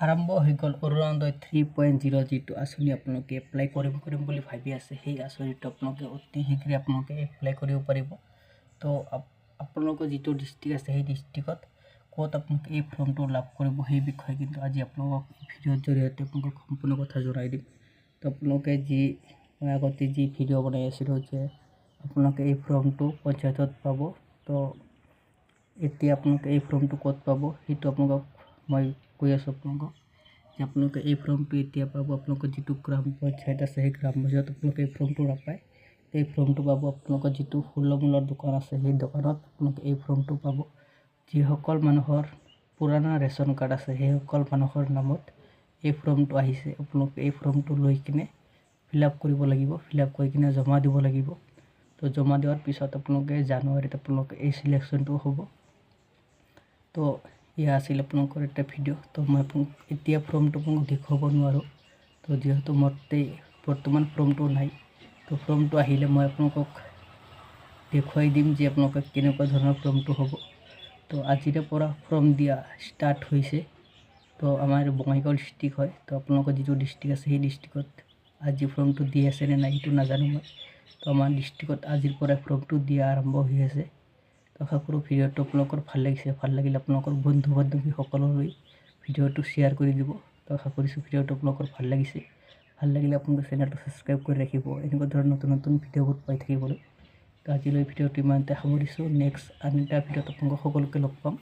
আৰম্ভ হৈ গ'ল অৰুণোদয় 3.0 যিটো আঁচনি আপোনালোকে এপ্লাই কৰিম বুলি ভাবি আছে সেই আঁচনিটো আপোনালোকে অতি শীঘ্ৰে আপোনালোকে এপ্লাই কৰিব পাৰিব। তো আপোনালোকৰ যিটো ডিষ্ট্ৰিক্ট আছে সেই ডিষ্ট্ৰিক্টত ক'ত আপোনালোকে এই ফৰ্মটো লাভ কৰিব সেই বিষয়ে কিন্তু আজি আপোনালোকক ভিডিঅ'ৰ জৰিয়তে আপোনালোকক সম্পূৰ্ণ কথা জনাই দিম। তো আপোনালোকে মই আগতে যি ভিডিঅ' বনাই আছিলোঁ যে আপোনালোকে এই ফৰ্মটো পঞ্চায়তত পাব, তো এতিয়া আপোনালোকে এই ফৰ্মটো ক'ত পাব সেইটো আপোনালোকক মই কৈ আছোঁ আপোনালোকক যে আপোনালোকে এই ফৰ্মটো এতিয়া পাব। আপোনালোকৰ যিটো গ্ৰাম পঞ্চায়ত আছে সেই গ্ৰাম পঞ্চায়ত আপোনালোকে এই ফৰ্মটো নাপায়, এই ফৰ্মটো পাব আপোনালোকৰ যিটো ফল-মূলৰ দোকান আছে সেই দোকানত আপোনালোকে এই ফৰ্মটো পাব। যিসকল মানুহৰ পুৰণা ৰেচন কাৰ্ড আছে সেইসকল মানুহৰ নামত এই ফৰ্মটো আহিছে, আপোনালোকে এই ফৰ্মটো লৈ কিনে ফিল আপ কৰিব লাগিব, ফিল আপ কৰি কিনে জমা দিব লাগিব। তো জমা দিয়াৰ পিছত আপোনালোকে জানুৱাৰীত আপোনালোকে এই চিলেকশ্যনটো হ'ব। তো এয়া আছিল আপোনালোকৰ এটা ভিডিঅ'। তো মই এতিয়া ফৰ্মটো আপোনাক দেখুৱাব নোৱাৰোঁ, তো যিহেতু মোৰ বৰ্তমান ফৰ্মটো নাই। তো ফৰ্মটো আহিলে মই আপোনালোকক দেখুৱাই দিম যে আপোনালোকে কেনেকুৱা ধৰণৰ ফৰ্মটো হ'ব। তো আজিৰে পৰা ফৰ্ম দিয়া ষ্টাৰ্ট হৈছে। তো আমাৰ বঙাইগাঁও ডিষ্ট্ৰিক্ট হয়, তো আপোনালোকৰ যিটো ডিষ্ট্ৰিক্ট আছে সেই ডিষ্ট্ৰিক্টত আজি ফৰ্মটো দি আছে নে নাই সেইটো নাজানো মই। তো আমাৰ ডিষ্ট্ৰিক্টত আজিৰ পৰা ফৰ্মটো দিয়া আৰম্ভ হৈ আছে। তো আশা কৰোঁ ভিডিঅ'টো আপোনালোকৰ ভাল লাগিছে, ভাল লাগিলে আপোনালোকৰ বন্ধু বান্ধৱীসকললৈ ভিডিঅ'টো শ্বেয়াৰ কৰি দিব। তো আশা কৰিছোঁ ভিডিঅ'টো আপোনালোকৰ ভাল লাগিছে, ভাল লাগিলে আপোনালোকে চেনেলটো ছাবস্ক্ৰাইব কৰি ৰাখিব এনেকুৱা ধৰণৰ নতুন নতুন ভিডিঅ'বোৰ পাই থাকিবলৈ। তো আজিলৈ ভিডিঅ'টো ইমানতে সামৰিছোঁ। নেক্সট আন এটা ভিডিঅ'ত আপোনালোকক সকলোকে লগ পাম।